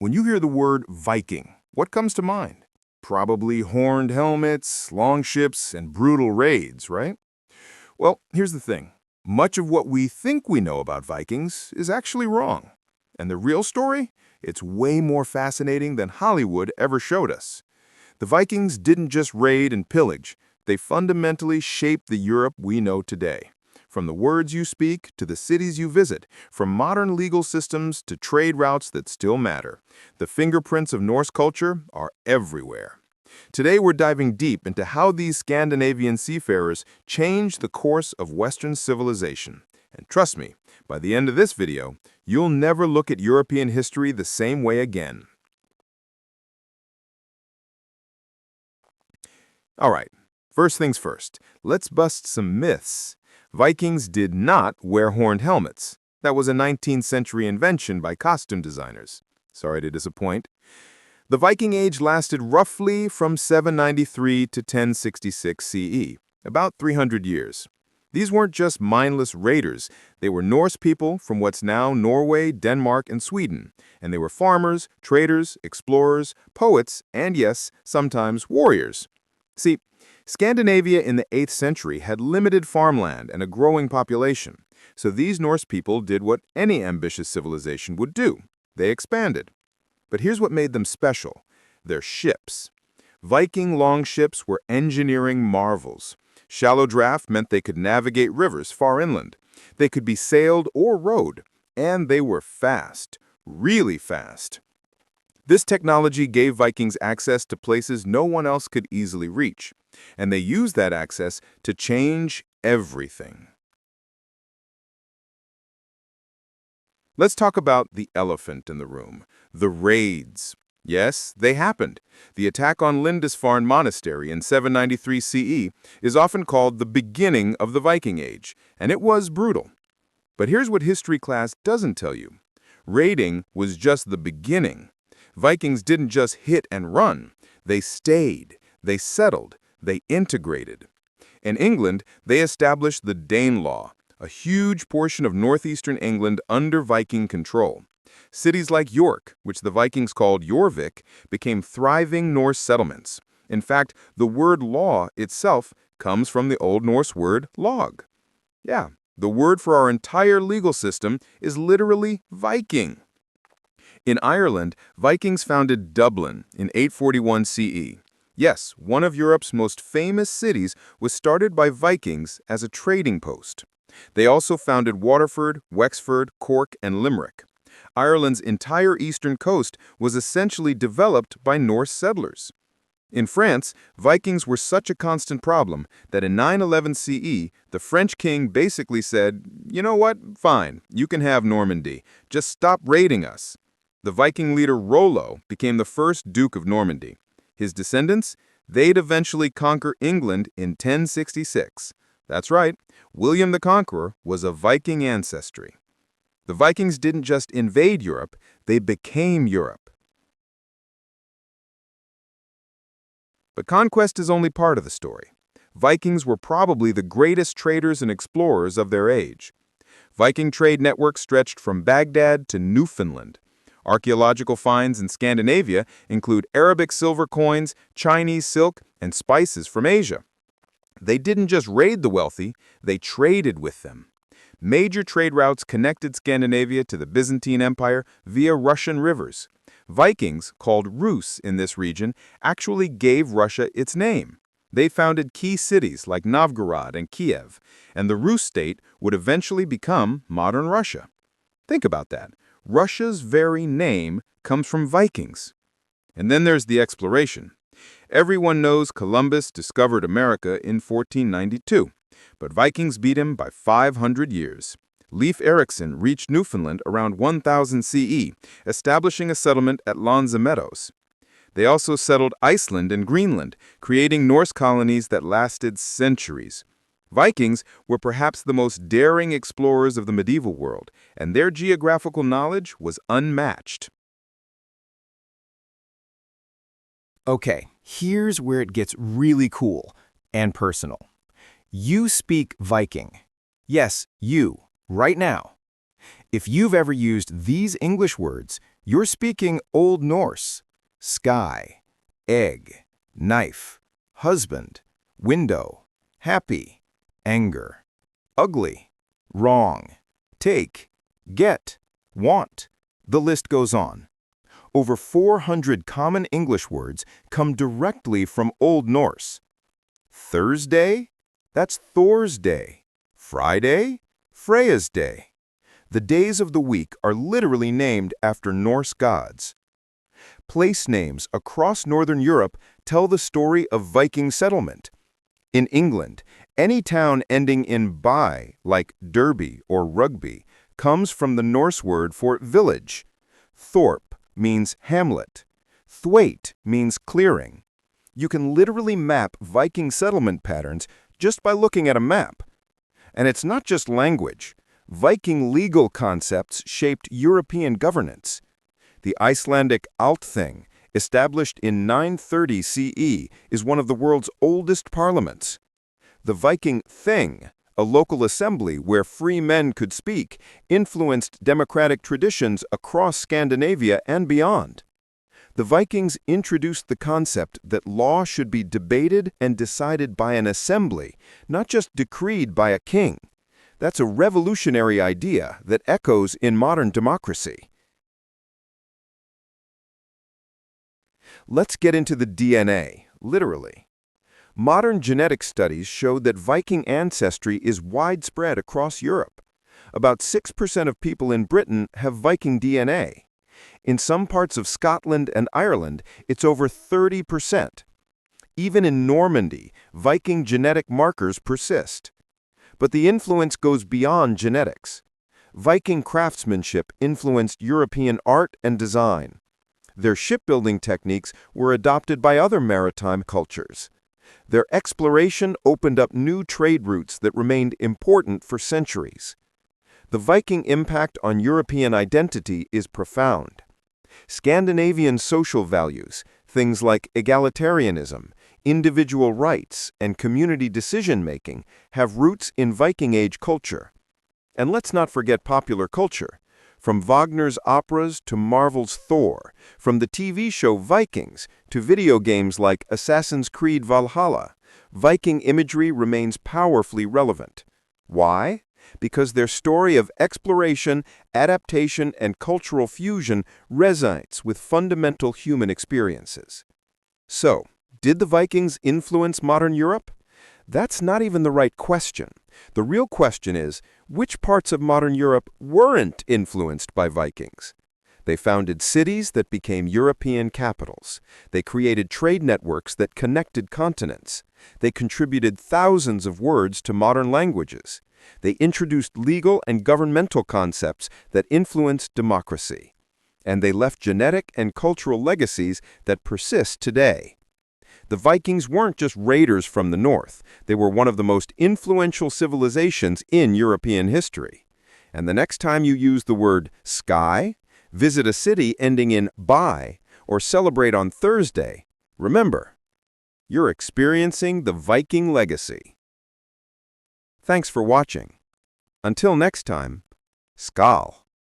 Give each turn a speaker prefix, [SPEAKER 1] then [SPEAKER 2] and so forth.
[SPEAKER 1] When you hear the word Viking, what comes to mind? Probably horned helmets, longships, and brutal raids, right? Well, here's the thing. Much of what we think we know about Vikings is actually wrong. And the real story? It's way more fascinating than Hollywood ever showed us. The Vikings didn't just raid and pillage. They fundamentally shaped the Europe we know today. From the words you speak to the cities you visit, from modern legal systems to trade routes that still matter, the fingerprints of Norse culture are everywhere. Today we're diving deep into how these Scandinavian seafarers changed the course of Western civilization. And trust me, by the end of this video, you'll never look at European history the same way again. All right, first things first, let's bust some myths. Vikings did not wear horned helmets. That was a 19th century invention by costume designers. Sorry to disappoint. The Viking Age lasted roughly from 793 to 1066 CE, about 300 years. These weren't just mindless raiders. They were Norse people from what's now Norway, Denmark, and Sweden. And they were farmers, traders, explorers, poets, and yes, sometimes warriors. See, Scandinavia in the 8th century had limited farmland and a growing population, so these Norse people did what any ambitious civilization would do. They expanded. But here's what made them special: their ships. Viking longships were engineering marvels. Shallow draft meant they could navigate rivers far inland. They could be sailed or rowed, and they were fast, really fast. This technology gave Vikings access to places no one else could easily reach, and they used that access to change everything. Let's talk about the elephant in the room, the raids. Yes, they happened. The attack on Lindisfarne Monastery in 793 CE is often called the beginning of the Viking Age, and it was brutal. But here's what history class doesn't tell you. Raiding was just the beginning. Vikings didn't just hit and run. They stayed, they settled, they integrated. In England, they established the Danelaw, a huge portion of northeastern England under Viking control. Cities like York, which the Vikings called Jorvik, became thriving Norse settlements. In fact, the word law itself comes from the Old Norse word log. Yeah, the word for our entire legal system is literally Viking. In Ireland, Vikings founded Dublin in 841 CE. Yes, one of Europe's most famous cities was started by Vikings as a trading post. They also founded Waterford, Wexford, Cork, and Limerick. Ireland's entire eastern coast was essentially developed by Norse settlers. In France, Vikings were such a constant problem that in 911 CE, the French king basically said, "You know what? Fine, you can have Normandy. Just stop raiding us." The Viking leader Rollo became the first Duke of Normandy. His descendants? They'd eventually conquer England in 1066. That's right, William the Conqueror was of Viking ancestry. The Vikings didn't just invade Europe, they became Europe. But conquest is only part of the story. Vikings were probably the greatest traders and explorers of their age. Viking trade networks stretched from Baghdad to Newfoundland. Archaeological finds in Scandinavia include Arabic silver coins, Chinese silk, and spices from Asia. They didn't just raid the wealthy, they traded with them. Major trade routes connected Scandinavia to the Byzantine Empire via Russian rivers. Vikings, called Rus in this region, actually gave Russia its name. They founded key cities like Novgorod and Kiev, and the Rus state would eventually become modern Russia. Think about that. Russia's very name comes from Vikings. And then there's the exploration. Everyone knows Columbus discovered America in 1492, but Vikings beat him by 500 years. Leif Erikson reached Newfoundland around 1000 CE, establishing a settlement at Lanza Meadows. They also settled Iceland and Greenland, creating Norse colonies that lasted centuries. Vikings were perhaps the most daring explorers of the medieval world, and their geographical knowledge was unmatched.
[SPEAKER 2] Okay, here's where it gets really cool and personal. You speak Viking. Yes, you, right now. If you've ever used these English words, You're speaking Old Norse. Sky, egg, knife, husband, window, happy, anger, ugly, wrong, take, get, want. The list goes on. Over 400 common English words come directly from Old Norse. Thursday? That's Thor's day. Friday? Freya's day. The days of the week are literally named after Norse gods. Place names across Northern Europe tell the story of Viking settlement. In England, any town ending in by, like Derby or Rugby, comes from the Norse word for village. Thorpe means hamlet. Thwaite means clearing. You can literally map Viking settlement patterns just by looking at a map. And it's not just language. Viking legal concepts shaped European governance. The Icelandic Althing, established in 930 CE, is one of the world's oldest parliaments. The Viking Thing, a local assembly where free men could speak, influenced democratic traditions across Scandinavia and beyond. The Vikings introduced the concept that law should be debated and decided by an assembly, not just decreed by a king. That's a revolutionary idea that echoes in modern democracy. Let's get into the DNA, literally. Modern genetic studies show that Viking ancestry is widespread across Europe. About 6% of people in Britain have Viking DNA. In some parts of Scotland and Ireland, it's over 30%. Even in Normandy, Viking genetic markers persist. But the influence goes beyond genetics. Viking craftsmanship influenced European art and design. Their shipbuilding techniques were adopted by other maritime cultures. Their exploration opened up new trade routes that remained important for centuries. The Viking impact on European identity is profound. Scandinavian social values, things like egalitarianism, individual rights, and community decision-making, have roots in Viking Age culture. And let's not forget popular culture. From Wagner's operas to Marvel's Thor, from the TV show Vikings to video games like Assassin's Creed Valhalla, Viking imagery remains powerfully relevant. Why? Because their story of exploration, adaptation, and cultural fusion resonates with fundamental human experiences. So, did the Vikings influence modern Europe? That's not even the right question. The real question is, which parts of modern Europe weren't influenced by Vikings? They founded cities that became European capitals. They created trade networks that connected continents. They contributed thousands of words to modern languages. They introduced legal and governmental concepts that influenced democracy. And they left genetic and cultural legacies that persist today. The Vikings weren't just raiders from the north. They were one of the most influential civilizations in European history. And the next time you use the word sky, visit a city ending in by, or celebrate on Thursday, remember, you're experiencing the Viking legacy. Thanks for watching. Until next time, Skál!